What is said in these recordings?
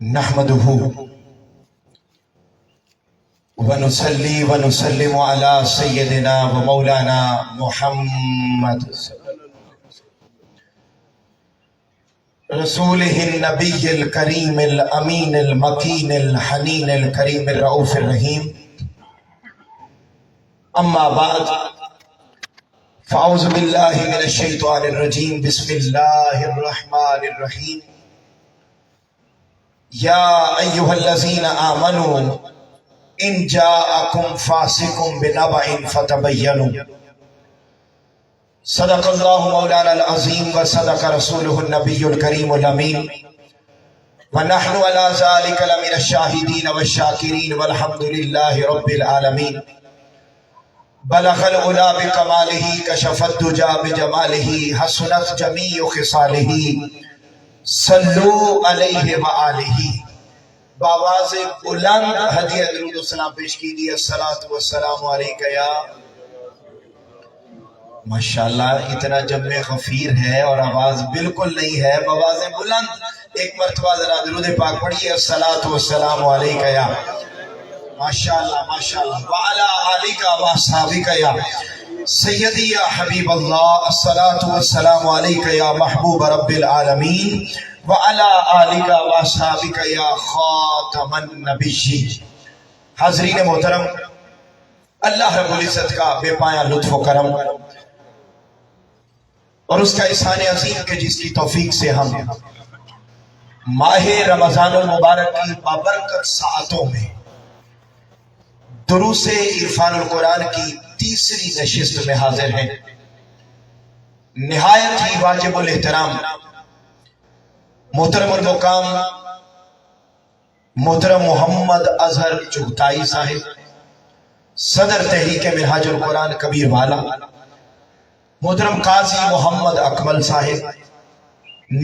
نحمده ونصلي ونسلم على سيدنا ومولانا محمد رسوله النبي الكريم الأمين المكين الحنين الكريم الرؤوف الرحيم. أما بعد فأعوذ بالله من الشيطان الرجيم. بسم الله الرحمن الرحيم. يا أيها الذين آمنوا إن جاءكم فاسق بنبأ فتبينوا. صدق الله مولانا العظيم وصدق رسوله النبي الكريم الأمين ونحن على ذلك لمن الشاهدين والشاكرين والحمد لله رب العالمين. بلغ العلا بكماله كشف الدجى بجماله حسنت جميع خصاله صلو علیہ وآلہ. بآواز بلند ہدیہ درود و سلام پیش کیجیے. الصلاۃ والسلام علیکہ یا ماشاءاللہ. اتنا جمع غفیر ہے اور آواز بالکل نہیں ہے. بآواز بلند ایک مرتبہ ذرا درود پاک پڑھیے. الصلاۃ والسلام علیکہ یا ماشاءاللہ ماشاءاللہ وعلی آلکہ واصحابکہ یا سیدی یا حبیب اللہ. الصلاۃ والسلام علیکہ یا محبوب رب العالمین وعلی آلکہ واصحابکہ یا خاتم النبیین. حاضرین محترم، اللہ رب العزت کا بے پایا لطف و کرم اور اس کا احسان عظیم کہ جس کی توفیق سے ہم ماہ رمضان المبارک کی بابرکت ساعتوں میں دروس عرفان القرآن کی تیسری نشست میں حاضر ہیں. نہایت ہی واجب الاحترام محترم المقام محترم محمد اظہر چغتائی صاحب، صدر تحریک منہاج القرآن کبیر والا، محترم قاضی محمد اکمل صاحب،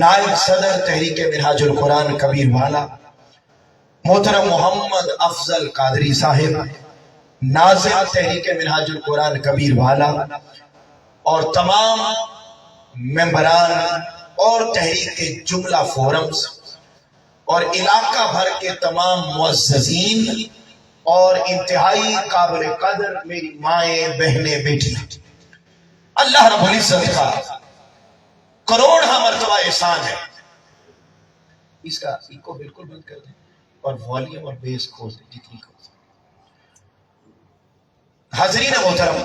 نائب صدر تحریک منہاج القرآن کبیر والا، محترم محمد افضل قادری صاحب، ناظم تحریک منہاج القرآن کبیر والا، اور تمام ممبران اور تحریک کے جملہ فورمز اور علاقہ بھر کے تمام معززین اور انتہائی قابل قدر میری مائیں بہنیں بیٹیاں، اللہ رب العزت کا کروڑہ مرتبہ احسان ہے. اس کا ایکو بالکل بند کر دیں اور والیوم اور بیس کھول دیں جتنی کھول دیں. حاضرین محترم،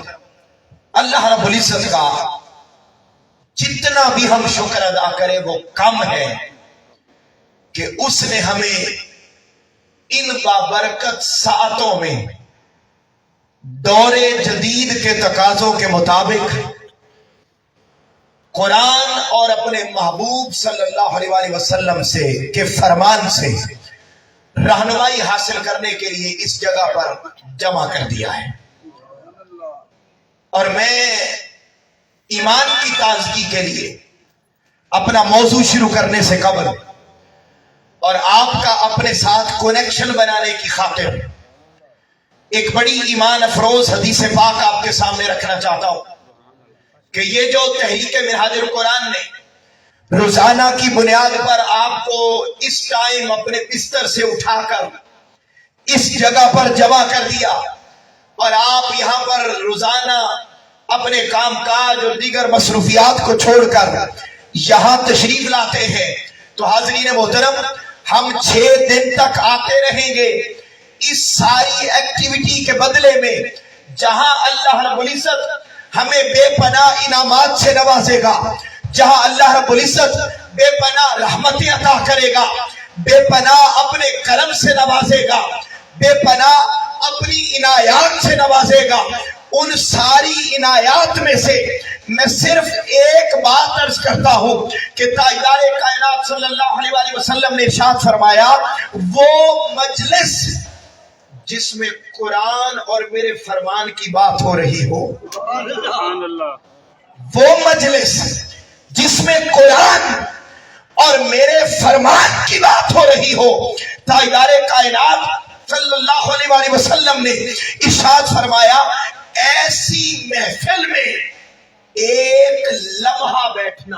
اللہ رب العزت کا جتنا بھی ہم شکر ادا کریں وہ کم ہے کہ اس نے ہمیں ان بابرکت ساعتوں میں دور جدید کے تقاضوں کے مطابق قرآن اور اپنے محبوب صلی اللہ علیہ وآلہ وسلم سے کے فرمان سے رہنمائی حاصل کرنے کے لیے اس جگہ پر جمع کر دیا ہے. اور میں ایمان کی تازگی کے لیے اپنا موضوع شروع کرنے سے قبل اور آپ کا اپنے ساتھ کنیکشن بنانے کی خاطر ایک بڑی ایمان افروز حدیث پاک آپ کے سامنے رکھنا چاہتا ہوں کہ یہ جو تحریک منہاج القرآن نے روزانہ کی بنیاد پر آپ کو اس ٹائم اپنے بستر سے اٹھا کر اس جگہ پر جمع کر دیا اور آپ یہاں پر روزانہ اپنے کام کاج اور دیگر مصروفیات کو چھوڑ کر یہاں تشریف لاتے ہیں، تو حاضرین محترم ہم 6 دن تک آتے رہیں گے. اس ساری ایکٹیویٹی کے بدلے میں جہاں اللہ رب العزت ہمیں بے پناہ انعامات سے نوازے گا، جہاں اللہ رب العزت بے پناہ رحمتیں عطا کرے گا، بے پناہ اپنے کرم سے نوازے گا، بے پناہ اپنی عنایات سے نوازے گا، ان ساری عنایات میں سے میں صرف ایک بات عرض کرتا ہوں کہ تاجدار کائنات صلی اللہ علیہ وآلہ وسلم نے ارشاد فرمایا، وہ مجلس جس میں قرآن اور میرے فرمان کی بات ہو رہی ہو، وہ مجلس جس میں قرآن اور میرے فرمان کی بات ہو رہی ہو، تاجدار کائنات صلی اللہ علیہ وآلہ وسلم نے ارشاد فرمایا، ایسی محفل میں ایک لمحہ بیٹھنا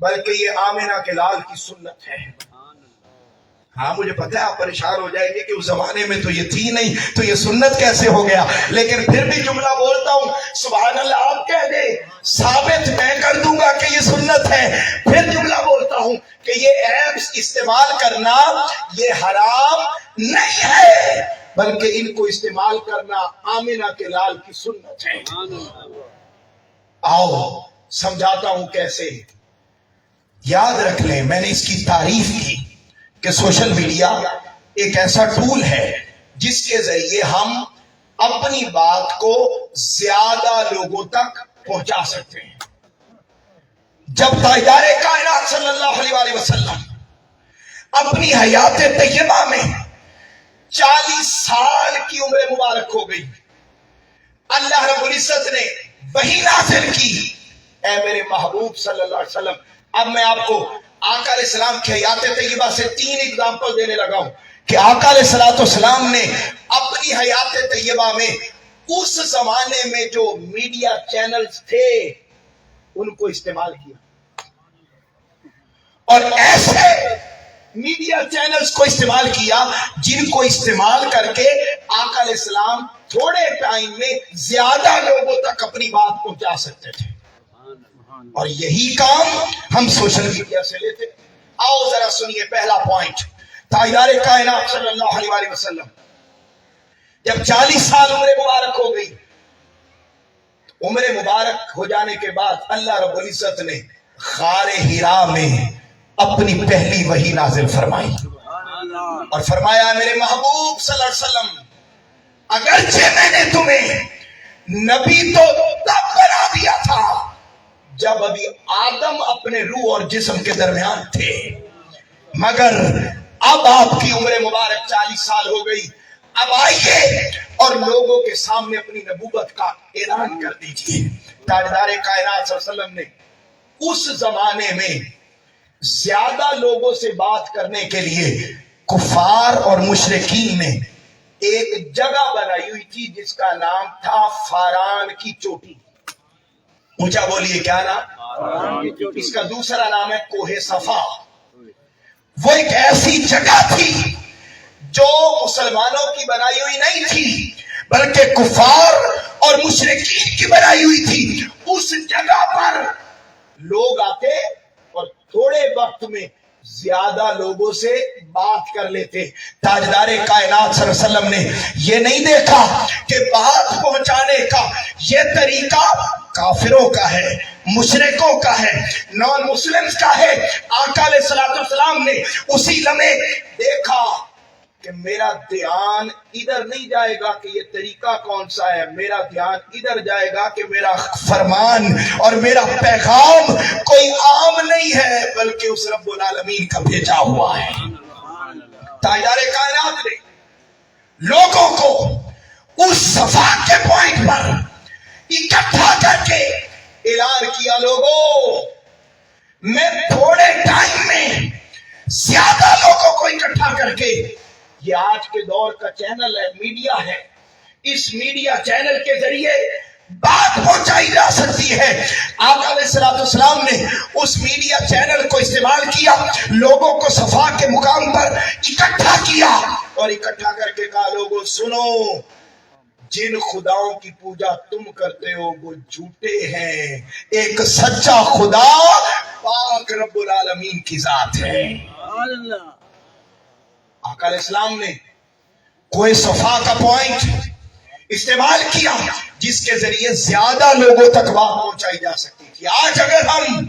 بلکہ یہ آمنہ کے لال کی سنت ہے۔ ہاں مجھے پتہ ہے آپ پریشان ہو جائیں گے کہ اس زمانے میں تو یہ تھی نہیں تو یہ سنت کیسے ہو گیا، لیکن پھر بھی جملہ بولتا ہوں، سبحان اللہ آپ کہہ دیں، ثابت میں کر دوں گا کہ یہ سنت ہے، پھر جملہ بولتا ہوں کہ یہ ایپس استعمال کرنا یہ حرام نہیں ہے، بلکہ ان کو استعمال کرنا آمنہ کے لال کی سنت ہے۔ آؤ سمجھاتا ہوں کیسے۔ یاد رکھ لیں، میں نے اس کی تعریف کی کہ سوشل میڈیا ایک ایسا ٹول ہے جس کے ذریعے ہم اپنی بات کو زیادہ لوگوں تک پہنچا سکتے ہیں۔ جب تاجدار کائنات صلی اللہ علیہ وآلہ وسلم اپنی حیات طیبہ میں 40 سال کی عمر مبارک ہو گئی، اللہ رب العزت نے وحی نازل کی، اے میرے محبوب صلی اللہ علیہ وسلم۔ اب میں آپ کو آقا علیہ السلام کی حیات طیبہ سے 3 اگزامپل دینے لگا ہوں کہ آقا علیہ السلام نے اپنی حیات طیبہ میں اس زمانے میں جو میڈیا چینلز تھے ان کو استعمال کیا، اور ایسے میڈیا چینلز کو استعمال کیا جن کو استعمال کر کے آقا علیہ السلام تھوڑے ٹائم میں زیادہ لوگوں تک اپنی بات پہنچا سکتے تھے، اور یہی کام ہم سوشل میڈیا سے لیتے۔ آؤ ذرا سنیے پہلا پوائنٹ، تاجدار کائنات صلی اللہ علیہ وآلہ وسلم جب 40 سال عمر مبارک ہو گئی، عمر مبارک ہو جانے کے بعد اللہ رب العزت نے غار حرا میں اپنی پہلی وحی نازل فرمائی اور فرمایا میرے محبوب صلی اللہ علیہ وسلم، اگرچہ میں نے تمہیں نبی تو تب بنا دیا تھا جب ابھی آدم اپنے روح اور جسم کے درمیان تھے، مگر اب آپ کی عمر مبارک 40 سال ہو گئی، اب آئیے اور لوگوں کے سامنے اپنی نبوت کا اعلان کر دیجئے۔ تاجدار کائنات صلی اللہ علیہ وسلم نے اس زمانے میں زیادہ لوگوں سے بات کرنے کے لیے کفار اور مشرکین نے ایک جگہ بنائی ہوئی تھی جس کا نام تھا فاران کی چوٹی۔ اونچا بولیے کیا نام؟ اس کا دوسرا نام ہے کوہ صفا۔ وہ ایک ایسی جگہ تھی جو مسلمانوں کی بنائی ہوئی نہیں تھی بلکہ کفار اور مشرکین کی بنائی ہوئی تھی۔ اس جگہ پر لوگ آتے اور تھوڑے وقت میں زیادہ لوگوں سے بات کر لیتے۔ تاجدار کائنات صلی اللہ علیہ وسلم نے یہ نہیں دیکھا کہ بات پہنچانے کا یہ طریقہ کافروں کا ہے، مشرکوں کا ہے، نان مسلمز کا ہے۔ آقا علیہ السلام نے اسی لمحے دیکھا کہ میرا دھیان ادھر نہیں جائے گا کہ یہ طریقہ کون سا ہے، میرا دھیان ادھر جائے گا کہ میرا فرمان اور میرا پیغام کوئی عام نہیں ہے بلکہ اس رب العالمین کا بھیجا ہوا ہے۔ تاجدار کائنات نے لوگوں کو اس صفا کے پوائنٹ پر اکٹھا کر کے اعلان کیا، لوگوں میں تھوڑے ٹائم میں زیادہ لوگوں کو اکٹھا کر کے، یہ آج کے دور کا چینل ہے، میڈیا ہے، اس میڈیا چینل کے ذریعے بات پہنچائی جا سکتی ہے۔ آقا علیہ السلام نے اس میڈیا چینل کو استعمال کیا، لوگوں کو صفا کے مقام پر اکٹھا کیا اور اکٹھا کر کے کہا لوگوں سنو، جن خداؤں کی پوجا تم کرتے ہو وہ جھوٹے ہیں، ایک سچا خدا پاک رب العالمین کی ذات ہے۔ آقا علیہ السلام نے کوئی صفا کا پوائنٹ استعمال کیا جس کے ذریعے زیادہ لوگوں تک بات پہنچائی جا سکتی تھی۔ آج اگر ہم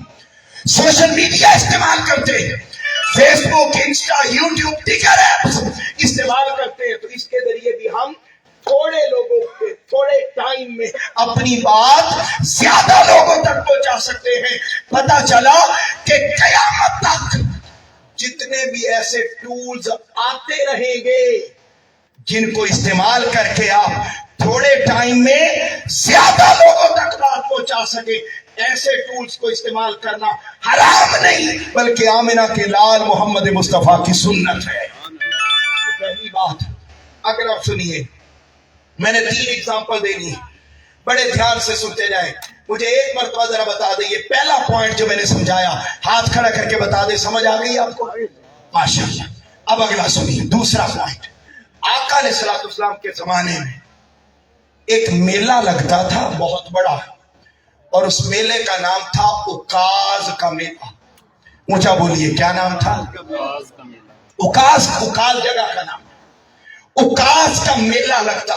سوشل میڈیا استعمال کرتے ہیں، فیس بک، انسٹا، یوٹیوب، دیگر ایپس استعمال کرتے ہیں، تو اس کے ذریعے بھی ہم تھوڑے لوگوں پہ تھوڑے ٹائم میں اپنی بات زیادہ لوگوں تک پہنچا سکتے ہیں۔ پتہ چلا کہ قیامت تک جتنے بھی ایسے ٹولز آتے رہیں گے جن کو استعمال کر کے آپ تھوڑے ٹائم میں زیادہ لوگوں تک بات پہنچا سکے، ایسے ٹولز کو استعمال کرنا حرام نہیں بلکہ آمنہ کے لال محمد مصطفیٰ کی سنت ہے۔ پہلی بات، اگر آپ سنیے، میں نے 3 ایگزامپل دینی ہے۔ بڑے دھیان سے سنتے جائیں. مجھے ایک مرتبہ ذرا بتا دیں، یہ پہلا پوائنٹ جو میں نے سمجھایا، ہاتھ کھڑا کر کے بتا دیں، سمجھ آ گئی آپ کو؟ ماشاءاللہ. اب اگلا سنیے، دوسرا پوائنٹ. آقا علیہ الصلوۃ والسلام کے زمانے میں ایک میلہ لگتا تھا بہت بڑا، اور اس میلے کا نام تھا اکاز کا میلہ. اونچا بولیے، کیا نام تھا؟ اکاز. اکاز جگہ کا نام. اکاز کا میلہ لگتا،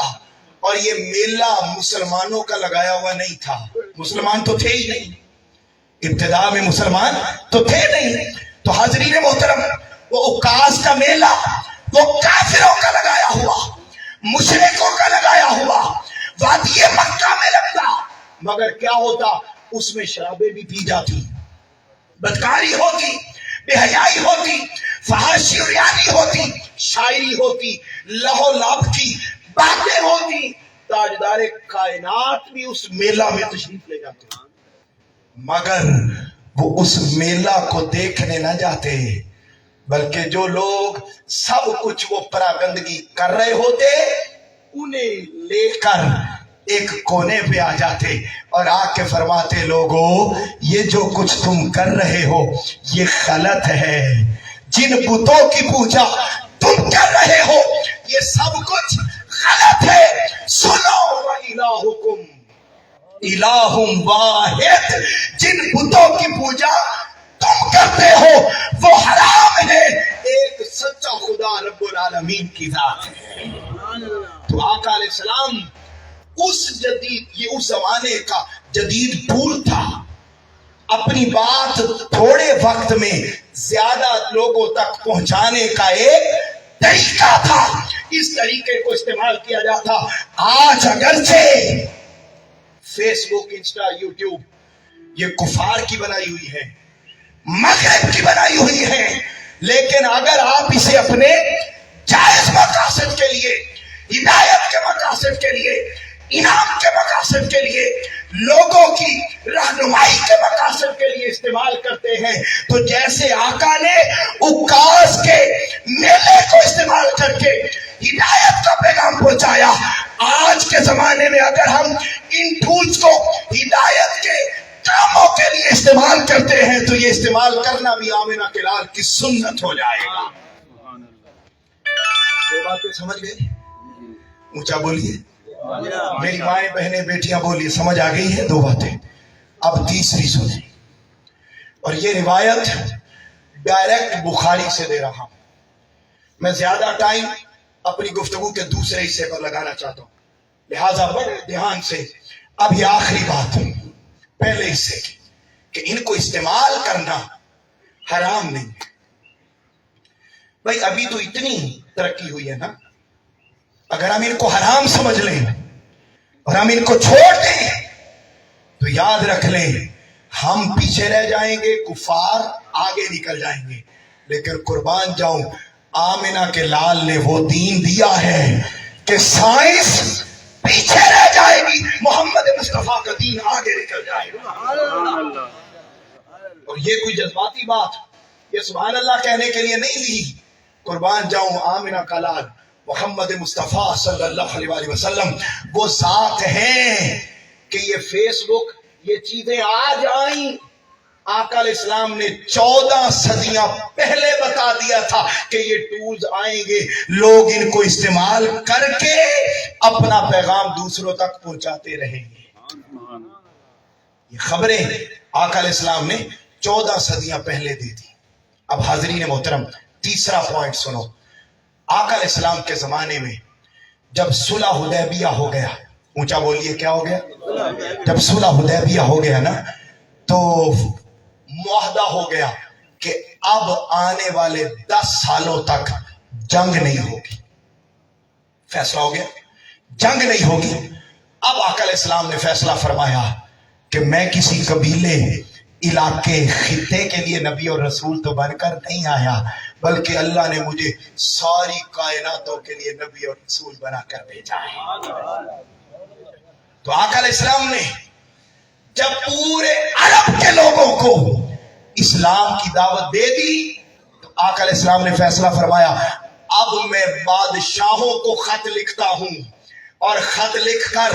اور یہ میلہ مسلمانوں کا لگایا ہوا نہیں تھا. مسلمان تو تھے ہی نہیں، ابتدا میں مسلمان تو تھے نہیں. تو حاضرین محترم، وہ اکاز کا میلہ وہ کافروں کا لگایا ہوا، مشرکوں کا لگایا ہوا وادی مکہ میں لگتا. مگر کیا ہوتا؟ اس میں شرابیں بھی پی جاتی، بدکاری ہوتی، بے حیائی ہوتی، فحاشی و ریانی ہوتی، شاعری ہوتی، لہو لعب کی باتیں ہوتی. تاجدار کائنات بھی اس میلہ میں تشریف لے جاتے، مگر وہ اس میلہ کو دیکھنے نہ جاتے، بلکہ جو لوگ سب کچھ وہ پراگندگی کر رہے ہوتے انہیں لے کر ایک کونے پہ آ جاتے اور آ کے فرماتے، لوگو یہ جو کچھ تم کر رہے ہو یہ غلط ہے. جن بتوں کی پوجا تم کر رہے ہو یہ سب کچھ غلط ہے. سنو وَإِلَٰهُكُمْ إِلَٰهٌ وَاحِدٌ. جن بتوں کی پوجا تم کرتے ہو وہ حرام ہے، ایک سچا خدا رب العالمین کی ذات ہے. تو آقا علیہ السلام یہ اس زمانے کا جدید ٹول تھا. اپنی بات تھوڑے وقت میں زیادہ لوگوں تک پہنچانے کا ایک طریقہ تھا. اس طریقے کو استعمال کیا جاتا. آج اگرچہ فیس بک، انسٹا، یوٹیوب یہ کفار کی بنائی ہوئی ہے، مغرب کی بنائی ہوئی ہے، لیکن اگر آپ اسے اپنے جائز مقاصد کے لیے، ہدایت کے مقاصد کے لیے، انعام کے مقاصد کے لیے، لوگوں کی رہنمائی کے مقاصد کے لیے استعمال کرتے ہیں، تو جیسے آقا نے اکاز کے میلے کو استعمال کر کے ہدایت کا پیغام پہنچایا، آج کے زمانے میں اگر ہم ان ٹولز کو ہدایت کے کاموں کے لیے استعمال کرتے ہیں تو یہ استعمال کرنا بھی آمنہ کے لال کی سنت ہو جائے گا. دو باتیں سمجھ گئے؟ اونچا بولیے. میری مائیں بہنیں بیٹیاں بولیے، سمجھ آ گئی ہے؟ دو باتیں. اب تیسری سنیں، اور یہ روایت ڈائریکٹ بخاری سے دے رہا ہوں. میں زیادہ ٹائم اپنی گفتگو کے دوسرے حصے پر لگانا چاہتا ہوں، لہذا بڑے دھیان سے. اب یہ آخری بات ہے پہلے حصے کی، کہ ان کو استعمال کرنا حرام نہیں ہے. بھائی ابھی تو اتنی ترقی ہوئی ہے نا، اگر ہم ان کو حرام سمجھ لیں اور ہم ان کو چھوڑ دیں تو یاد رکھ لیں ہم پیچھے رہ جائیں گے، کفار آگے نکل جائیں گے. لیکن قربان جاؤں، آمنہ کے لال نے وہ دین دیا ہے کہ سائنس پیچھے رہ جائے گی، محمد مصطفیٰ کا دین آگے نکل جائے گا. اور یہ کوئی جذباتی بات، یہ سبحان اللہ کہنے کے لیے نہیں لی. قربان جاؤں آمنہ کا لال محمد مصطفیٰ صلی اللہ علیہ وآلہ وسلم وہ ذات ہیں کہ یہ فیس بک، یہ چیزیں آج آئیں. آقا علیہ السلام نے 14 صدیاں پہلے بتا دیا تھا کہ یہ ٹولز آئیں گے، لوگ ان کو استعمال کر کے اپنا پیغام دوسروں تک پہنچاتے رہیں گے. یہ خبریں آقا علیہ السلام نے 14 صدیاں پہلے دی تھی. اب حاضرین محترم تیسرا پوائنٹ سنو. آقا علیہ السلام کے زمانے میں جب صلح حدیبیہ ہو گیا، اونچا بولیے کیا ہو گیا؟ جب صلح حدیبیہ ہو گیا نا، تو معاہدہ ہو گیا کہ اب آنے والے 10 سالوں تک جنگ نہیں ہوگی. فیصلہ ہو گیا جنگ نہیں ہوگی. اب آقا علیہ السلام نے فیصلہ فرمایا کہ میں کسی قبیلے، علاقے، خطے کے لیے نبی اور رسول تو بن کر نہیں آیا، بلکہ اللہ نے مجھے ساری کائناتوں کے لیے نبی اور رسول بنا کر بھیجا ہے. تو آقا علیہ السلام نے جب پورے عرب کے لوگوں کو اسلام کی دعوت دے دی تو آقا علیہ السلام نے فیصلہ فرمایا اب میں بادشاہوں کو خط لکھتا ہوں اور خط لکھ کر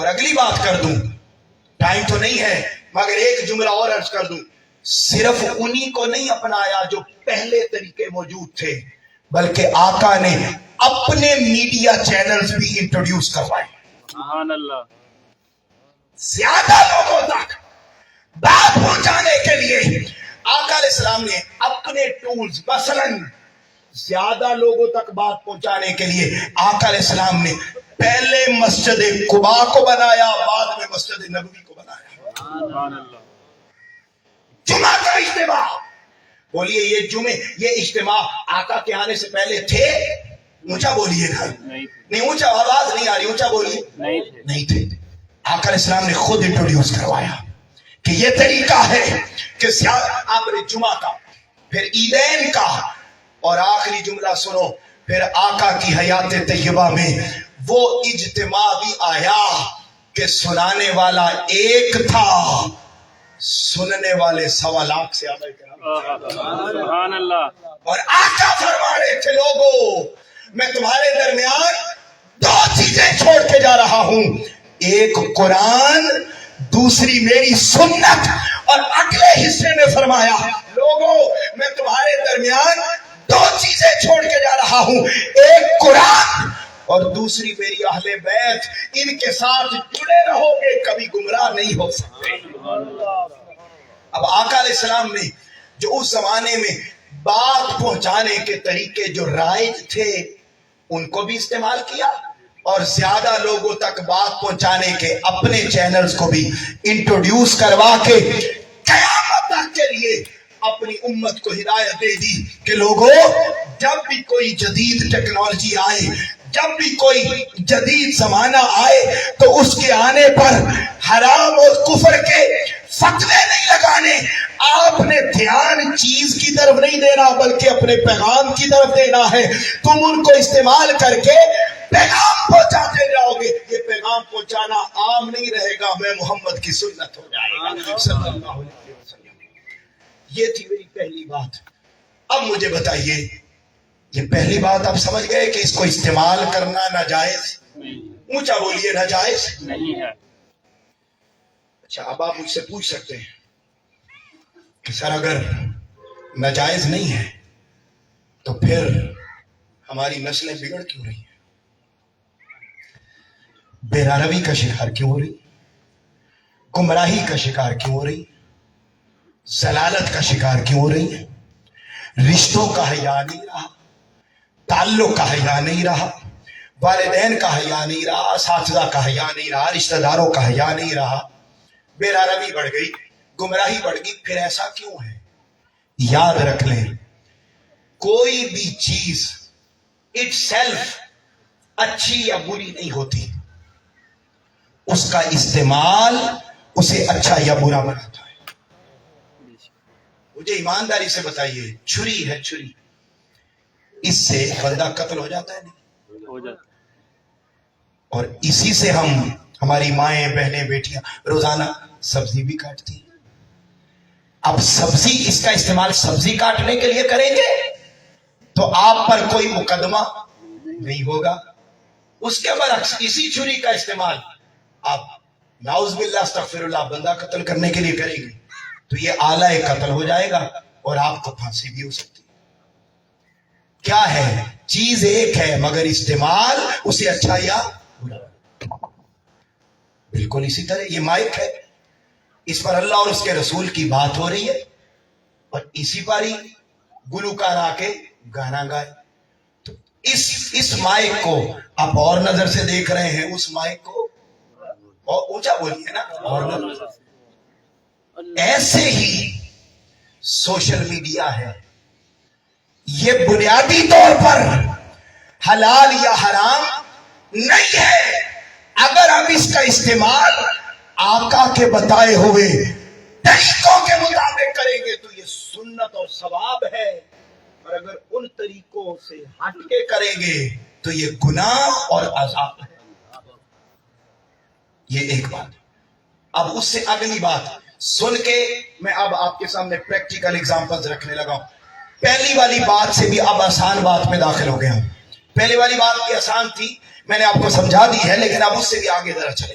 اور اگلی بات کر دوں، ٹائم تو نہیں ہے مگر ایک جملہ اور عرض کر دوں، صرف انہی کو نہیں اپنایا جو پہلے طریقے موجود تھے، بلکہ آقا نے اپنے میڈیا چینلز بھی انٹروڈیوس کروائے، سبحان اللہ، زیادہ لوگوں تک بات پہنچانے کے لیے آقا علیہ السلام نے اپنے ٹولز، مثلاً زیادہ لوگوں تک بات پہنچانے کے لیے آقا علیہ السلام نے پہلے مسجد قباء کو بنایا، بعد میں مسجد نبوی کو بنایا۔ سبحان اللہ، جمعہ کا اجتماع، بولیے یہ اجتماع آقا کے آنے سے پہلے تھے؟ اونچا بولیے گا، نہیں اونچا، آواز نہیں آ رہی، اونچا بولیے، نہیں تھے۔ آقا علیہ السلام نے خود انٹروڈیوس کروایا کہ یہ طریقہ ہے کہ آپ نے جمعہ کا، پھر عیدین کا، اور آخری جملہ سنو، پھر آقا کی حیات طیبہ میں وہ اجتماع بھی آیا کہ سنانے والا ایک تھا، سننے والے 1.25 لاکھ سے زیادہ کرام۔ سبحان اللہ، اور آقا فرما رہے تھے، لوگوں میں تمہارے درمیان 2 چیزیں چھوڑ کے جا رہا ہوں، ایک قرآن، دوسری میری سنت، اور اگلے حصے میں فرمایا، لوگوں میں تمہارے درمیان 2 چیزیں چھوڑ کے جا رہا ہوں، ایک قرآن اور دوسری میری اہل بیت، ان کے ساتھ جڑے رہو گے، کبھی گمراہ نہیں ہو سکتے۔ اب آقا علیہ السلام نے جو اس زمانے میں بات پہنچانے کے طریقے جو رائج تھے ان کو بھی استعمال کیا، اور زیادہ لوگوں تک بات پہنچانے کے اپنے چینلز کو بھی انٹروڈیوس کروا کے قیامت تک کے لیے اپنی امت کو ہدایت دے دی کہ لوگوں جب بھی کوئی جدید ٹیکنالوجی آئے، جب بھی کوئی جدید زمانہ آئے تو اس کے آنے پر حرام اور کفر کے فتوے نہیں لگانے، آپ نے دھیان چیز کی طرف نہیں دینا بلکہ اپنے پیغام کی طرف دینا ہے۔ تم ان کو استعمال کر کے پیغام پہنچاتے جاؤ گے، یہ پیغام پہنچانا عام نہیں رہے گا، میں محمد کی سنت ہو جائے گا صلی اللہ علیہ وسلم۔ یہ تھی میری پہلی بات۔ اب مجھے بتائیے، یہ پہلی بات آپ سمجھ گئے کہ اس کو استعمال کرنا ناجائز، اونچا بولیے، ناجائز نہیں ہے۔ اچھا، اب آپ مجھ سے پوچھ سکتے ہیں کہ سر اگر ناجائز نہیں ہے تو پھر ہماری نسلیں بگڑ کیوں رہی ہیں، بے-روی کا شکار کیوں ہو رہی، گمراہی کا شکار کیوں ہو رہی، ضلالت کا شکار کیوں ہو رہی ہے، رشتوں کا حیا نہیں رہا، تعلق کا حیا نہیں رہا، والدین کا حیا نہیں رہا، اساتذہ کا حیا نہیں رہا، رشتہ داروں کا حیا نہیں رہا، بے روی بڑھ گئی، گمراہی بڑھ گئی، پھر ایسا کیوں ہے؟ یاد رکھ لیں، کوئی بھی چیز اٹ سیلف اچھی یا بری نہیں ہوتی، اس کا استعمال اسے اچھا یا برا بناتا ہے۔ مجھے ایمانداری سے بتائیے، چھری ہے، چھری، اس سے بندہ قتل ہو جاتا ہے نہیں؟ ہو جاتا، اور اسی سے ہماری مائیں، بہنیں، بیٹیاں روزانہ سبزی بھی کاٹتی ہیں۔ اب سبزی، اس کا استعمال سبزی کاٹنے کے لیے کریں گے تو آپ پر کوئی مقدمہ نہیں ہوگا، اس کے برعکس اسی چھری کا استعمال آپ نعوذ باللہ استغفر اللہ بندہ قتل کرنے کے لیے کریں گے تو یہ آلہ قتل ہو جائے گا اور آپ کو پھانسی بھی ہو سکتی ہے۔ کیا ہے؟ چیز ایک ہے مگر استعمال اسے اچھا یا برا۔ بالکل اسی طرح یہ مائک ہے، اس پر اللہ اور اس کے رسول کی بات ہو رہی ہے اور اسی پر ہی گلوکار آ کے گانا گائے، تو اس مائک کو آپ اور نظر سے دیکھ رہے ہیں، اس مائک کو اور اونچا بولیے نا، اور نظر سے۔ ایسے ہی سوشل میڈیا ہے، یہ بنیادی طور پر حلال یا حرام نہیں ہے، اگر ہم اس کا استعمال آقا کے بتائے ہوئے طریقوں کے مطابق کریں گے تو یہ سنت اور ثواب ہے، اور اگر ان طریقوں سے ہٹ کے کریں گے تو یہ گناہ اور عذاب ہے۔ یہ ایک بات۔ اب اس سے اگلی بات سن کے میں اب آپ کے سامنے پریکٹیکل ایگزامپلز رکھنے لگا ہوں۔ پہلی والی بات سے بھی اب آسان بات میں داخل ہو گیا ہوں۔ پہلی والی بات کی آسان تھی، میں نے آپ کو سمجھا دی ہے، لیکن اب اس سے بھی آگے ذرا چلے۔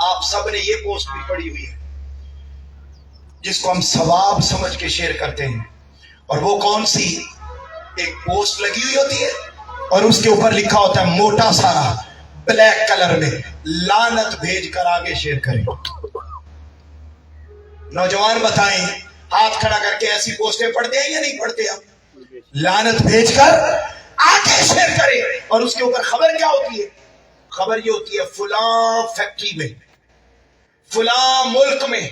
آپ سب نے یہ پوسٹ بھی پڑھی ہوئی ہے جس کو ہم ثواب سمجھ کے شیئر کرتے ہیں. اور وہ کون سی؟ ایک پوسٹ لگی ہوئی ہوتی ہے اور اس کے اوپر لکھا ہوتا ہے موٹا سارا بلیک کلر میں لعنت بھیج کر آگے شیئر کریں. نوجوان بتائیں ہاتھ کھڑا کر کے ایسی پوسٹیں پڑھتے ہیں یا نہیں پڑھتے؟ ہم لعنت بھیج کر آگے شیئر کریں. اور اس کے اوپر خبر کیا ہوتی ہے؟ خبر یہ ہوتی ہے فلاں فیکٹری میں فلاں ملک میں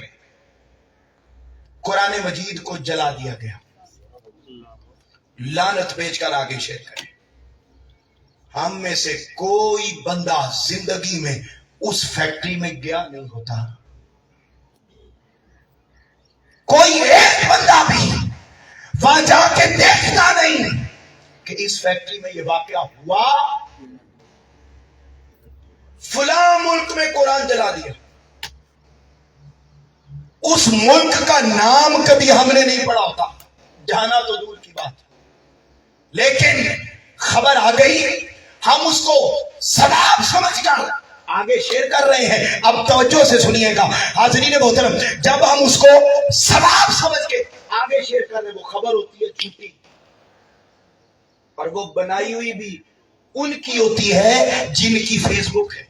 قرآن مجید کو جلا دیا گیا. لعنت بھیج کر آگے شیئر کریں. ہم میں سے کوئی بندہ زندگی میں اس فیکٹری میں گیا نہیں ہوتا. کوئی ایک بندہ بھی وہاں جا کے دیکھتا نہیں کہ اس فیکٹری میں یہ واقعہ ہوا. فلاں ملک میں قرآن جلا دیا. اس ملک کا نام کبھی ہم نے نہیں پڑھا ہوتا, جانا تو دور کی بات, لیکن خبر آ گئی, ہم اس کو ثواب سمجھ کر آگے شیئر کر رہے ہیں. اب توجہ سے سنیے گا حاضرین محترم, جب ہم اس کو ثواب سمجھ کے آگے شیئر کر رہے ہیں, وہ خبر ہوتی ہے جھوٹی, اور وہ بنائی ہوئی بھی ان کی ہوتی ہے جن کی فیس بک ہے.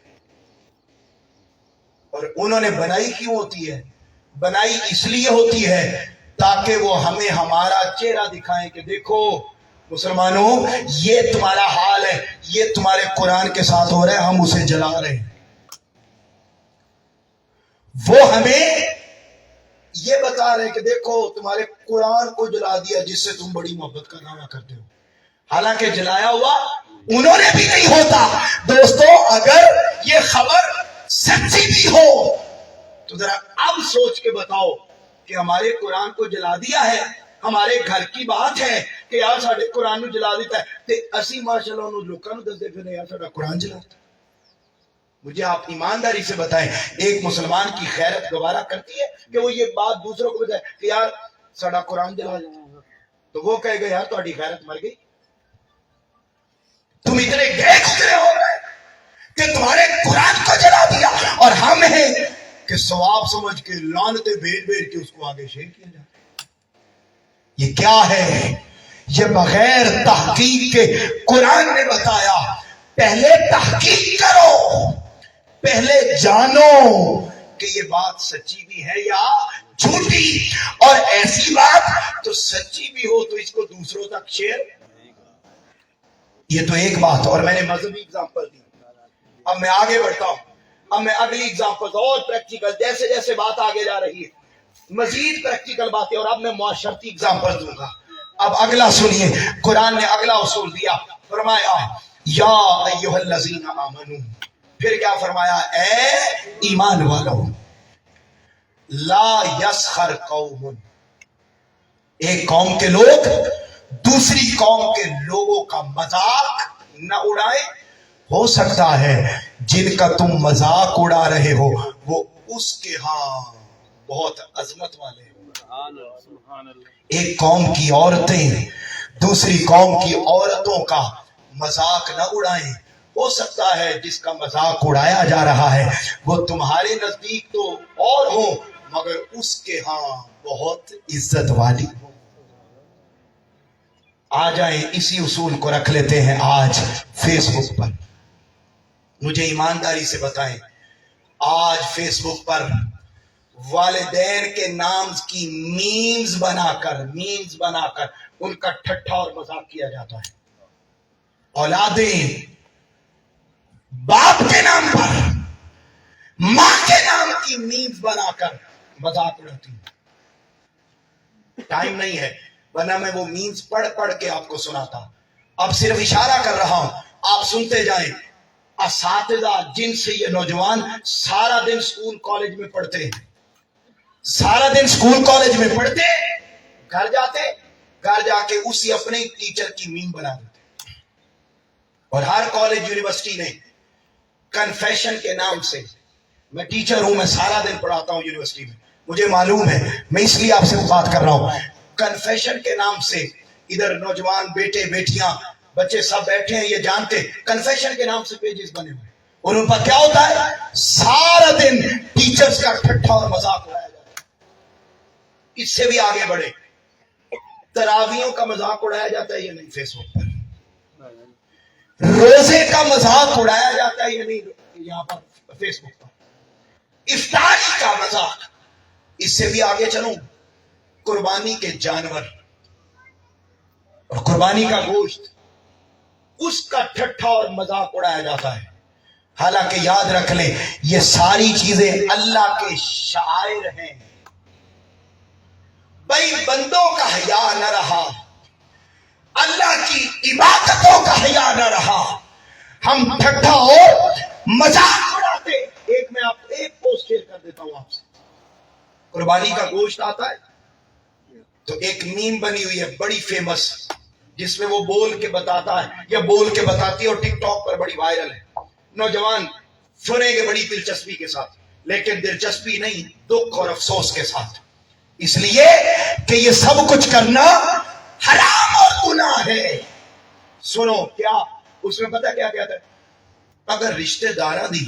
اور انہوں نے بنائی کیوں ہوتی ہے؟ بنائی اس لیے ہوتی ہے تاکہ وہ ہمیں ہمارا چہرہ دکھائیں کہ دیکھو مسلمانوں یہ تمہارا حال ہے, یہ تمہارے قرآن کے ساتھ ہو رہا ہے, ہم اسے جلا رہے ہیں. وہ ہمیں یہ بتا رہے ہیں کہ دیکھو تمہارے قرآن کو جلا دیا جس سے تم بڑی محبت کا دعویٰ کرتے ہو, حالانکہ جلایا ہوا انہوں نے بھی نہیں ہوتا. دوستو اگر یہ خبر سچی بھی ہو تو ذرا اب سوچ کے بتاؤ کہ ہمارے قرآن کو جلا دیا ہے, ہمارے گھر کی بات ہے کہ یار ساڑھے قرآن نو جلا دیتا ہے, تے اسی ماشاءاللہ انہوں لوکاں نو دس دے پھر یار ساڑھا قرآن جلاتا. مجھے آپ ایمانداری سے بتائیں ایک مسلمان کی خیرت گوارا کرتی ہے کہ وہ یہ بات دوسروں کو بتائے کہ یار ساڑھا قرآن جلا جائے, تو وہ کہے گا یار تہاڈی خیرت مر گئی, تم اتنے گئے گزرے ہو گئے کہ تمہارے قرآن کو جلا دیا, اور ہم ہیں کہ ثواب سمجھ کے لعنتیں بھیج بھیج کے اس کو آگے شیئر کیا جاتا ہے. یہ کیا ہے؟ یہ بغیر تحقیق کے قرآن نے بتایا پہلے تحقیق کرو, پہلے جانو کہ یہ بات سچی بھی ہے یا جھوٹی, اور ایسی بات تو سچی بھی ہو تو اس کو دوسروں تک شیئر. یہ تو ایک بات, اور میں نے مذہبی اگزامپل دی. اب میں آگے بڑھتا ہوں, اب میں اگلی اگزامپل اور پریکٹیکل, جیسے جیسے بات آگے جا رہی ہے مزید پریکٹیکل باتیں, اور اب میں معاشرتی اگزامپل دوں گا. اب اگلا سنیے, قرآن نے اگلا اصول دیا, فرمایا یا ایھا الذین آمنو, پھر کیا فرمایا؟ اے ایمان والو, لا یسخر قوم, ایک قوم کے لوگ دوسری قوم کے لوگوں کا مذاق نہ اڑائے. ہو سکتا ہے جن کا تم مذاق اڑا رہے ہو وہ اس کے ہاں بہت عظمت والے ہو. ایک قوم کی عورتیں دوسری قوم کی عورتوں کا مذاق نہ اڑائیں. ہو سکتا ہے جس کا مذاق اڑایا جا رہا ہے وہ تمہارے نزدیک تو اور ہو مگر اس کے ہاں بہت عزت والی ہو. آ جائیں اسی اصول کو رکھ لیتے ہیں آج فیس بک پر. مجھے ایمانداری سے بتائیں آج فیس بک پر والدین کے نام کی میمز بنا کر ان کا ٹھٹھا اور مذاق کیا جاتا ہے. اولادیں باپ کے نام پر ماں کے نام کی میمز بنا کر مذاق اڑاتی ہیں. ٹائم نہیں ہے ورنہ میں وہ میمز پڑھ کے آپ کو سناتا. اب صرف اشارہ کر رہا ہوں, آپ سنتے جائیں. اساتذہ جن سے یہ نوجوان سارا دن سکول کالج میں پڑھتے ہیں, سارا دن سکول کالج میں پڑھتے, گھر جا کے اسی اپنے ٹیچر کی میم بنا دیتے. اور ہر کالج یونیورسٹی نے کنفیشن کے نام سے, میں ٹیچر ہوں, میں سارا دن پڑھاتا ہوں یونیورسٹی میں, مجھے معلوم ہے, میں اس لیے آپ سے بات کر رہا ہوں. کنفیشن کے نام سے ادھر نوجوان بیٹے بیٹیاں بچے سب بیٹھے ہیں, یہ جانتے کنفیشن کے نام سے پیجز بنے ہوئے, اور ان پر کیا ہوتا ہے سارا دن ٹھٹھا اور مذاق اڑایا جاتا ہے۔ اس سے بھی آگے بڑھے، تراویحوں کا مذاق اڑایا جاتا ہے یا نہیں فیس بک پر؟ روزے کا مذاق اڑایا جاتا ہے یا نہیں یہاں پر فیس بک پر؟ افطاری کا مذاق۔ اس سے بھی آگے چلوں، قربانی کے جانور اور قربانی کا گوشت، اس کا ٹھٹھا اور مذاق اڑایا جاتا ہے۔ حالانکہ یاد رکھ لیں یہ ساری چیزیں اللہ کے شعائر ہیں۔ بھائی بندوں کا حیا نہ رہا، اللہ کی عبادتوں کا حیا نہ رہا، ہم ٹھٹھا اور مذاق اڑاتے۔ ایک میں آپ ایک پوسٹ شیئر کر دیتا ہوں آپ سے۔ قربانی کا گوشت آتا ہے تو ایک میم بنی ہوئی ہے بڑی فیمس، جس میں وہ بول کے بتاتا ہے یا بول کے بتاتی ہے اور ٹک ٹاک پر بڑی وائرل ہے۔ نوجوان سنیں گے بڑی دلچسپی کے ساتھ، لیکن دلچسپی نہیں، دکھ اور افسوس کے ساتھ، اس لیے کہ یہ سب کچھ کرنا حرام اور گناہ ہے۔ سنو کیا اس میں پتہ کیا کہتا ہے؟ اگر رشتے دارہ دی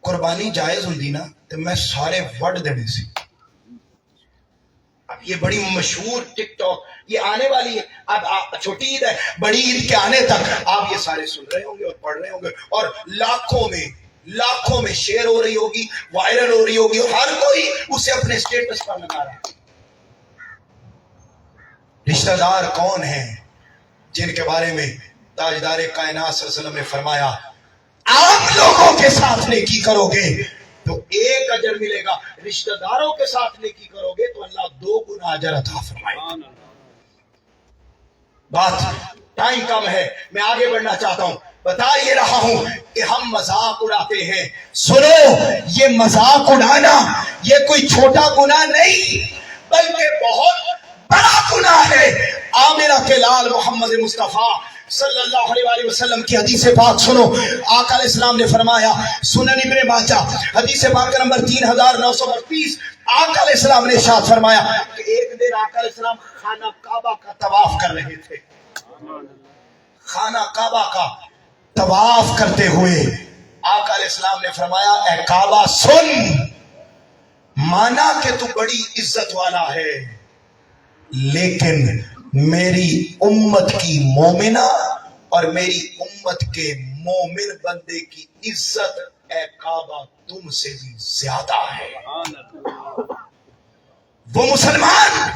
قربانی جائز ہوندی نا تو میں سارے وڈ دینے سی۔ اب یہ بڑی مشہور ٹک ٹاک یہ آنے والی ہے، اب چھوٹی عید ہے، بڑی عید کے آنے تک آپ یہ سارے سن رہے ہوں گے اور پڑھ رہے ہوں گے، اور لاکھوں میں شیئر ہو رہی ہوگی، وائرل ہو رہی ہوگی، اور ہر کوئی اسے اپنے سٹیٹس پر لگا رہا ہے۔ رشتہ دار کون ہیں جن کے بارے میں تاجدار کائنات صلی اللہ علیہ وسلم نے فرمایا عام لوگوں کے ساتھ نیکی کرو گے تو ایک اجر ملے گا، رشتہ داروں کے ساتھ نیکی کرو گے تو اللہ 2 گنا اجر عطا فرمائے گا۔ بات ٹائم کم ہے، میں آگے بڑھنا چاہتا ہوں۔ بتا یہ رہا ہوں کہ ہم مذاق اڑاتے ہیں۔ سنو، یہ مذاق اڑانا یہ کوئی چھوٹا گناہ نہیں بلکہ بہت بڑا گناہ ہے۔ آمنہ کے لال محمد مصطفیٰ صلی اللہ علیہ وآلہ وسلم کی حدیث پاک سنو۔ آقا علیہ السلام نے فرمایا، سنن ابن ماجہ حدیث پاک نمبر 3932، آقا علیہ السلام نے ارشاد فرمایا کہ ایک دن آقا علیہ السلام خانہ کعبہ کا طواف کر رہے تھے۔ خانہ کعبہ کا طواف کرتے ہوئے آقا علیہ السلام نے فرمایا، اے کعبہ سن، مانا کہ تو بڑی عزت والا ہے، لیکن میری امت کی مومنہ اور میری امت کے مومن بندے کی عزت اے کعبہ تم سے بھی زیادہ ہے۔ وہ مسلمان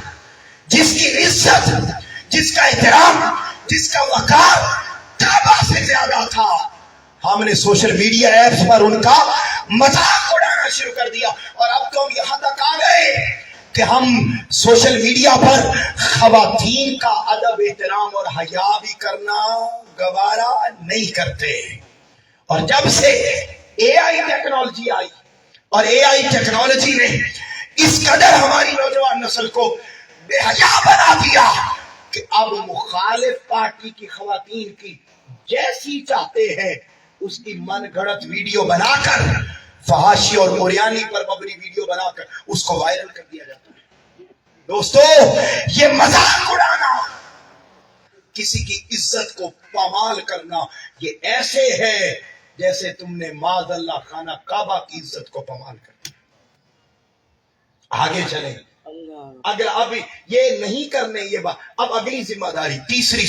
جس کی عزت، جس کا احترام، جس کا وقار کعبہ سے زیادہ تھا، ہم نے سوشل میڈیا ایپس پر ان کا مذاق اڑانا شروع کر دیا، اور اب تو ہم یہاں تک آ گئے کہ ہم سوشل میڈیا پر خواتین کا ادب احترام اور حیا بھی کرنا گوارا نہیں کرتے۔ اور جب سے اے آئی ٹیکنالوجی آئی اور اے آئی ٹیکنالوجی نے اس قدر ہماری نوجوان نسل کو بے حیا بنا دیا کہ اب مخالف پارٹی کی خواتین کی جیسی چاہتے ہیں اس کی من گھڑت ویڈیو بنا کر، فحاشی اور موریانی پر مبنی ویڈیو بنا کر اس کو وائرل کر دیا جاتا ہے۔ دوستو، یہ مذاق اڑانا، کسی کی عزت کو پامال کرنا، یہ ایسے ہے جیسے تم نے معاذ اللہ خانہ کعبہ کی عزت کو پامال کر دیا۔ آگے چلیں، اگر اب یہ نہیں کرنے یہ بات، اب اگلی ذمہ داری تیسری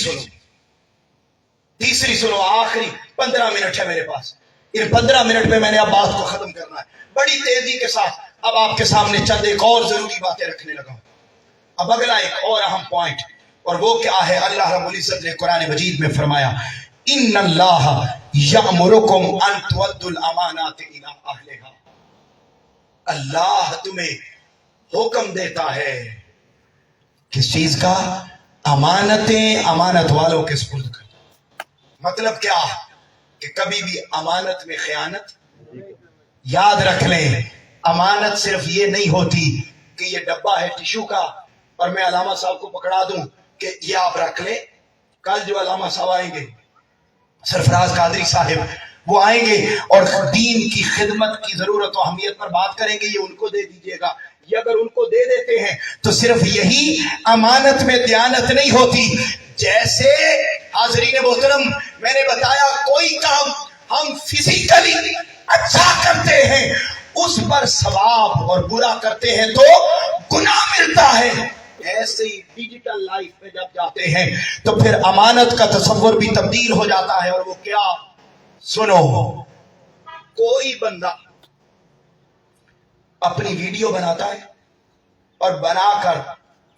سنو، آخری 15 منٹ ہے میرے پاس، ان 15 منٹ میں نے اب بات کو ختم کرنا ہے بڑی تیزی کے ساتھ۔ اب آپ کے سامنے چند ایک اور ضروری باتیں رکھنے لگا ہوں۔ اب اگلا ایک اور اہم پوائنٹ، اور وہ کیا ہے؟ اللہ رب العزت نے قرآن مجید میں فرمایا، ان اللہ یأمرکم ان تؤدوا الامانات الی اہلہا، اللہ تمہیں حکم دیتا ہے کس چیز کا؟ امانتیں امانت والوں کے سپرد کر۔ مطلب کیا؟ کہ کبھی بھی امانت میں خیانت۔ یاد رکھ لیں، امانت صرف یہ نہیں ہوتی کہ یہ ڈبہ ہے ٹیشو کا اور میں علامہ صاحب کو پکڑا دوں کہ یہ آپ رکھ لیں۔ کل جو علامہ صاحب آئیں گے، سرفراز قادری صاحب، وہ آئیں گے اور دین کی خدمت کی ضرورت و اہمیت پر بات کریں گے، یہ ان کو دے دیجئے گا۔ یہ اگر ان کو دے دیتے ہیں تو صرف یہی امانت میں دیانت نہیں ہوتی۔ جیسے حاضرین محترم میں نے بتایا، کوئی کام ہم فزیکلی اچھا کرتے ہیں اس پر ثواب اور برا کرتے ہیں تو گناہ ملتا ہے. ایسے ہی ڈیجیٹل لائف میں جب جاتے ہیں تو پھر امانت کا تصور بھی تبدیل ہو جاتا ہے. اور وہ کیا؟ سنو، کوئی بندہ اپنی ویڈیو بناتا ہے اور بنا کر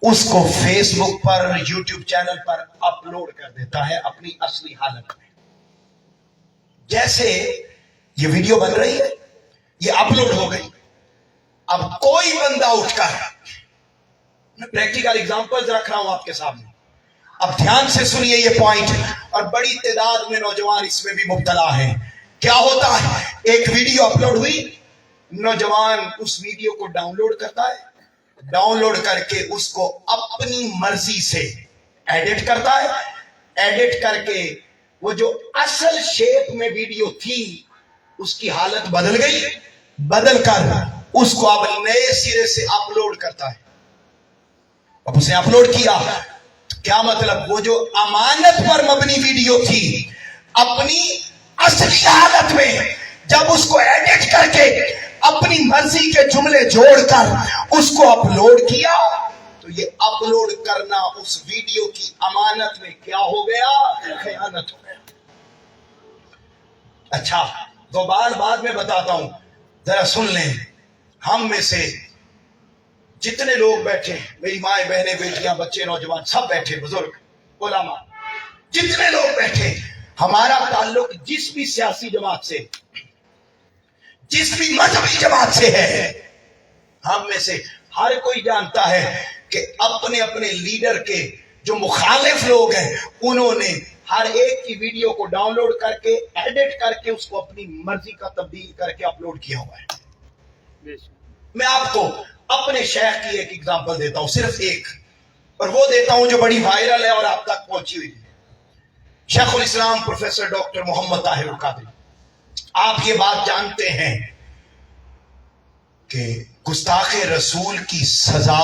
اس کو فیس بک پر، یوٹیوب چینل پر اپلوڈ کر دیتا ہے اپنی اصلی حالت میں. جیسے یہ ویڈیو بن رہی ہے، یہ اپلوڈ ہو گئی. اب کوئی بندہ اٹھ کر، میں پریکٹیکل ایگزامپلز رکھ رہا ہوں آپ کے سامنے، اب دھیان سے سنیے یہ پوائنٹ، اور بڑی تعداد میں نوجوان اس میں بھی مبتلا ہیں. کیا ہوتا ہے؟ ایک ویڈیو اپلوڈ ہوئی، نوجوان اس ویڈیو کو ڈاؤن لوڈ کرتا ہے، ڈاؤن لوڈ کر کے اس کو اپنی مرضی سے ایڈٹ کرتا ہے. ایڈٹ کر کے وہ جو اصل شیپ میں ویڈیو تھی اس کی حالت بدل گئی، بدل کر اس کو اب نئے سرے سے اپلوڈ کرتا ہے. اب اسے اپلوڈ کیا، کیا مطلب؟ وہ جو امانت پر مبنی ویڈیو تھی اپنی اصلی حالت میں جب اس کو ایڈٹ کر کے اپنی مرضی کے جملے جوڑ کر اس کو اپلوڈ کیا تو یہ اپلوڈ کرنا اس ویڈیو کی امانت میں کیا ہو گیا؟ خیانت ہو گیا. اچھا دو بار بعد میں بتاتا ہوں، ذرا سن لیں. ہم میں سے جتنے لوگ بیٹھے، میری مائیں بہنیں بیٹیاں بچے نوجوان سب بیٹھے، بزرگ علماء جتنے لوگ بیٹھے، ہمارا تعلق جس بھی سیاسی جماعت سے، جس بھی مذہبی جماعت سے ہے، ہم میں سے ہر کوئی جانتا ہے کہ اپنے اپنے لیڈر کے جو مخالف لوگ ہیں انہوں نے ہر ایک کی ویڈیو کو ڈاؤن لوڈ کر کے ایڈٹ کر کے اس کو اپنی مرضی کا تبدیل کر کے اپلوڈ کیا ہوا ہے. میں آپ کو اپنے شیخ کی ایک ایگزامپل دیتا ہوں، صرف ایک، اور وہ دیتا ہوں جو بڑی وائرل ہے اور آپ تک پہنچی ہوئی ہے. شیخ الاسلام پروفیسر ڈاکٹر محمد طاہر القادری. آپ یہ بات جانتے ہیں کہ گستاخ رسول کی سزا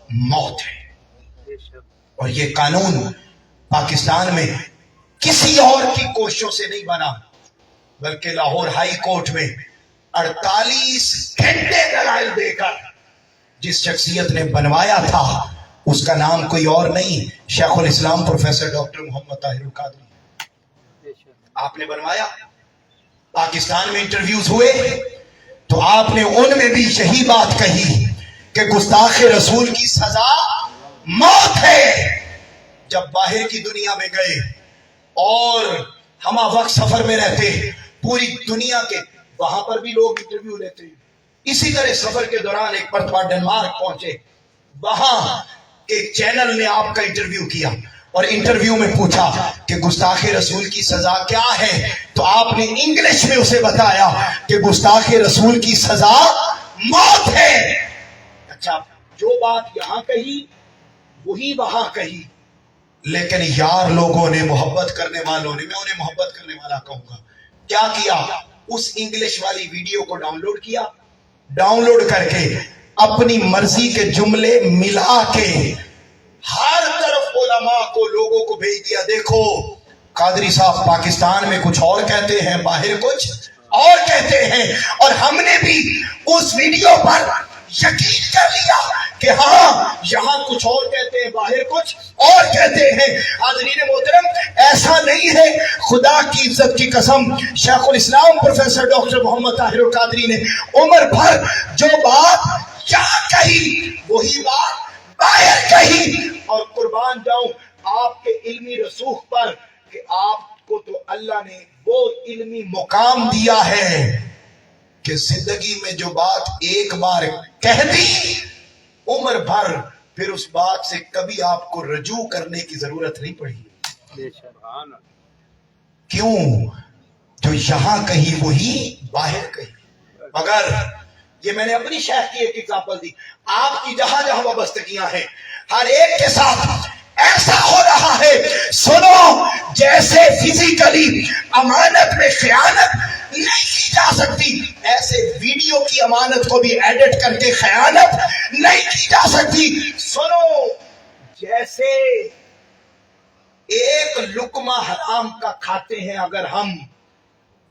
موت ہے، اور یہ قانون پاکستان میں کسی اور کی کوششوں سے نہیں بنا، بلکہ لاہور ہائی کورٹ میں 48 گھنٹے دلائل دے کر جس شخصیت نے بنوایا تھا اس کا نام کوئی اور نہیں، شیخ الاسلام پروفیسر ڈاکٹر محمد طاہر القادری. آپ نے بنوایا. پاکستان میں انٹرویوز ہوئے تو آپ نے ان میں بھی یہی بات کہی کہ گستاخ رسول کی سزا موت ہے. جب باہر کی دنیا میں گئے اور ہم وقت سفر میں رہتے، پوری دنیا کے وہاں پر بھی لوگ انٹرویو لیتے ہیں. اسی طرح سفر کے دوران ایک مرتبہ ڈنمارک پہنچے، وہاں ایک چینل نے آپ کا انٹرویو کیا اور انٹرویو میں پوچھا کہ گستاخ رسول کی سزا کیا ہے، تو آپ نے انگلش میں اسے بتایا کہ گستاخ رسول کی سزا موت ہے. اچھا جو بات یہاں کہی وہی وہاں کہی، لیکن یار لوگوں نے، محبت کرنے والوں نے، میں انہیں محبت کرنے والا کہوں گا، کیا کیا؟ اس انگلش والی ویڈیو کو ڈاؤن لوڈ کیا، ڈاؤن لوڈ کر کے اپنی مرضی کے جملے ملا کے ہر طرف علماء کو، لوگوں کو بھیج دیا. دیکھو قادری صاحب پاکستان میں کچھ اور کہتے ہیں، باہر کچھ اور کہتے ہیں، اور ہم نے بھی اس ویڈیو پر یقین کر لیا کہ ہاں یہاں کچھ اور کہتے ہیں، باہر کچھ اور کہتے ہیں. حاضرین محترم ایسا نہیں ہے، خدا کی عزت کی قسم شیخ الاسلام پروفیسر ڈاکٹر محمد طاہر القادری نے عمر بھر جو بات یہاں کہی وہی بات باہر کہی. اور قربان جاؤں آپ کے علمی رسوخ پر کہ آپ کو تو اللہ نے وہ علمی مقام دیا ہے کہ زندگی میں جو بات ایک بار کہہ دی عمر بھر پھر اس بات سے کبھی آپ کو رجوع کرنے کی ضرورت نہیں پڑی. کیوں؟ جو یہاں کہی وہی باہر کہی. مگر یہ میں نے اپنی شیخ کی ایک ایگزامپل دی، آپ کی جہاں جہاں وابستگیاں ہیں ہر ایک کے ساتھ ایسا ہو رہا ہے. سنو، جیسے فزیکلی امانت میں خیانت نہیں کی جا سکتی، ایسے ویڈیو کی امانت کو بھی ایڈٹ کر کے خیانت نہیں کی جا سکتی. سنو، جیسے ایک لقمہ حرام کا کھاتے ہیں اگر ہم،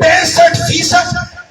65%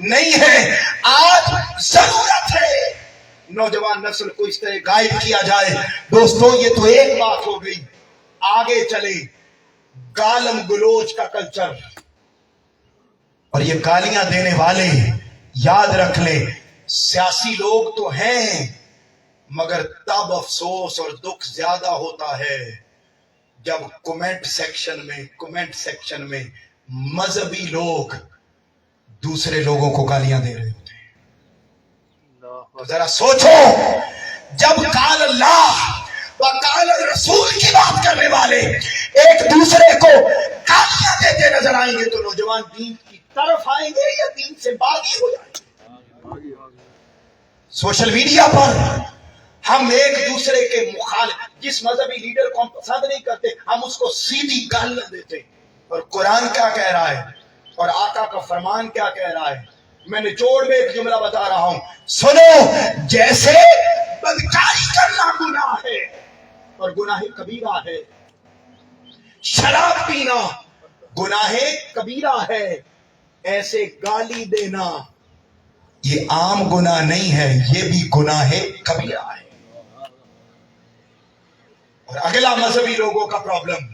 نہیں ہے. آج ضرورت ہے نوجوان نسل کو اس طرح گائیڈ کیا جائے. دوستو یہ تو ایک بات ہو گئی. آگے چلے گالم گلوچ کا کلچر, اور یہ گالیاں دینے والے یاد رکھ لیں سیاسی لوگ تو ہیں, مگر تب افسوس اور دکھ زیادہ ہوتا ہے جب کمنٹ سیکشن میں مذہبی لوگ دوسرے لوگوں کو گالیاں دے رہے ہوتے ہیں. تو ذرا سوچو, جب قال اللہ و قال الرسول کی بات کرنے والے ایک دوسرے کو گالیاں دیتے نظر آئیں گے تو نوجوان دین کی طرف آئیں گے یا دین سے باغی ہو جائیں گے؟ سوشل میڈیا پر ہم ایک دوسرے کے مخالف, جس مذہبی لیڈر کو ہم پسند نہیں کرتے ہم اس کو سیدھی گالیاں دیتے. اور قرآن کیا کہہ رہا ہے اور آقا کا فرمان کیا کہہ رہا ہے؟ میں نچوڑ میں ایک جملہ بتا رہا ہوں, سنو. جیسے بدکاری کرنا گناہ ہے اور گناہ کبیرہ ہے, شراب پینا گناہ کبیرہ ہے, ایسے گالی دینا یہ عام گناہ نہیں ہے, یہ بھی گناہ کبیرہ ہے. اور اگلا مذہبی لوگوں کا پرابلم,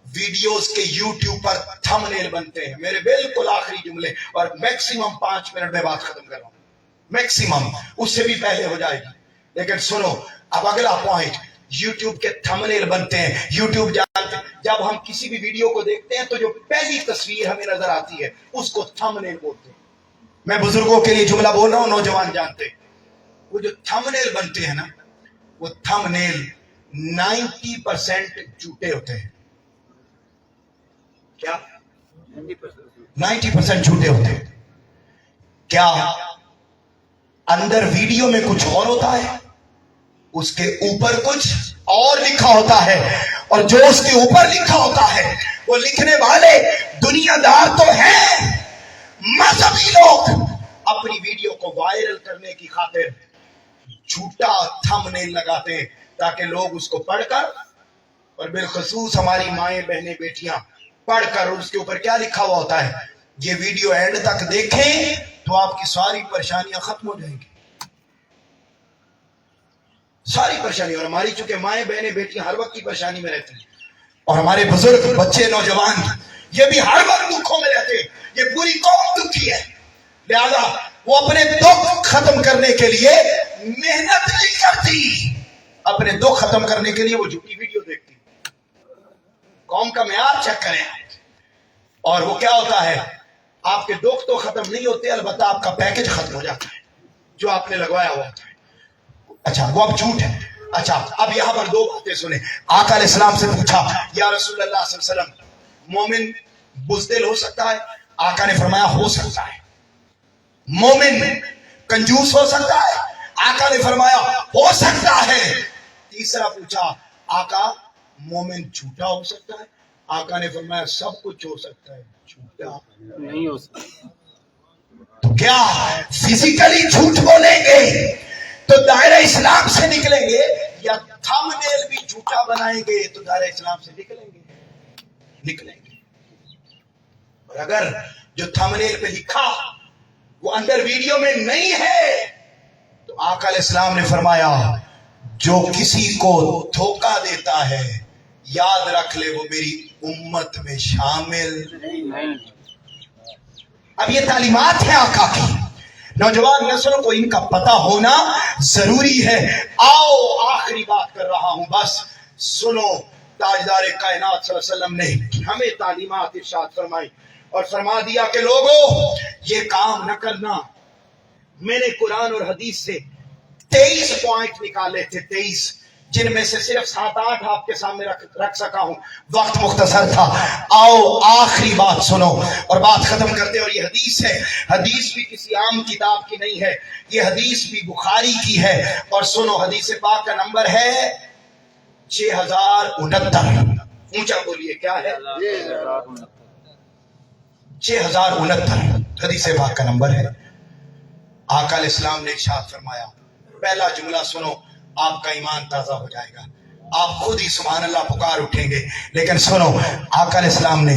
ویڈیوز کے یوٹیوب پر تھم نیل بنتے ہیں. میرے بالکل آخری جملے, اور میکسیمم 5 منٹ میں بات ختم کر رہا ہوں, میکسیمم, اس سے بھی پہلے ہو جائے گی. لیکن سنو اب اگلا پوائنٹ, یوٹیوب کے تھم نیل بنتے ہیں. یوٹیوب جانتے ہیں, جب ہم کسی بھی ویڈیو کو دیکھتے ہیں تو جو پہلی تصویر ہمیں نظر آتی ہے اس کو تھم نیل بولتے ہیں. میں بزرگوں کے لیے جملہ بول رہا ہوں, نوجوان جانتے ہیں. وہ جو تھم نیل بنتے ہیں نا, وہ تھم نیل 90% جھوٹے ہوتے ہیں. کیا 90% جھوٹے ہوتے ہیں؟ کیا اندر ویڈیو میں کچھ اور ہوتا ہے, اس کے اوپر کچھ اور لکھا ہوتا ہے, اور جو اس کے اوپر لکھا ہوتا ہے وہ لکھنے والے دنیا دار تو ہیں, مذہبی لوگ اپنی ویڈیو کو وائرل کرنے کی خاطر جھوٹا تھم نیل لگاتے ہیں تاکہ لوگ اس کو پڑھ کر, اور بالخصوص ہماری مائیں بہنیں بیٹیاں پڑھ کر, اس کے اوپر کیا لکھا ہوا ہوتا ہے یہ ویڈیو اینڈ تک دیکھیں تو آپ کی ساری پریشانیاں ختم ہو جائیں گی, ساری پریشانی. اور ہماری چونکہ مائیں بہنیں بیٹیاں ہر وقت کی پریشانی میں رہتی ہیں, اور ہمارے بزرگ بچے نوجوان یہ بھی ہر وقت دکھوں میں رہتے ہیں. یہ پوری قوم دکھی ہے, لہذا وہ اپنے دکھ ختم کرنے کے لیے محنت نہیں کرتی, اپنے دکھ ختم کرنے کے لیے وہ جھوٹی ویڈیو دیکھتی. قوم کا معیار چیک کریں. اور وہ کیا ہوتا ہے, آپ کے دکھ تو ختم نہیں ہوتے, البتہ آپ کا پیکج ختم ہو جاتا ہے جو آپ نے لگوایا ہوا ہوتا ہے. اچھا وہ اب جھوٹ ہے. اچھا اب یہاں پر 2 باتیں سنیں. آقا علیہ السلام سے پوچھا یا رسول اللہ صلی اللہ علیہ وسلم مومن بزدل ہو سکتا ہے؟ آقا نے فرمایا ہو سکتا ہے. مومن کنجوس ہو سکتا ہے؟ آقا نے فرمایا ہو سکتا ہے. تیسرا پوچھا آقا مومن جھوٹا ہو سکتا ہے؟ آقا نے فرمایا سب کچھ ہو سکتا ہے, جھوٹا نہیں ہو سکتا. تو کیا فزیکلی جھوٹ بولیں گے تو دائرہ اسلام سے نکلیں گے, یا تھم نیل بھی جھوٹا بنائیں گے تو دائرہ اسلام سے نکلیں گے. اور اگر جو تھم نیل پہ لکھا وہ اندر ویڈیو میں نہیں ہے تو آقا علیہ السلام نے فرمایا جو کسی کو دھوکہ دیتا ہے یاد رکھ لے وہ میری امت میں شامل نہیں. اب یہ تعلیمات ہیں آقا کی, نوجوان نسلوں کو ان کا پتہ ہونا ضروری ہے. آؤ آخری بات کر رہا ہوں, بس سنو. تاجدار کائنات صلی اللہ علیہ وسلم نے ہمیں تعلیمات ارشاد فرمائی اور فرما دیا کہ لوگوں یہ کام نہ کرنا. میں نے قرآن اور حدیث سے 23 پوائنٹ نکالے تھے, 23, جن میں سے صرف 7-8 آپ کے سامنے رکھ سکا ہوں, وقت مختصر تھا. آؤ آخری بات سنو اور بات ختم کرتے. اور یہ حدیث ہے, حدیث بھی کسی عام کتاب کی نہیں ہے, یہ حدیث بھی بخاری کی ہے. اور سنو حدیث پاک کا نمبر ہے 6069. اونچا بولیے کیا ہے؟ 6069 حدیث پاک کا نمبر ہے. آقا علیہ السلام نے ارشاد فرمایا, پہلا جملہ سنو آپ کا ایمان تازہ ہو جائے گا, آپ خود ہی سبحان اللہ پکار اٹھیں گے. لیکن سنو آقا علیہ السلام نے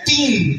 3।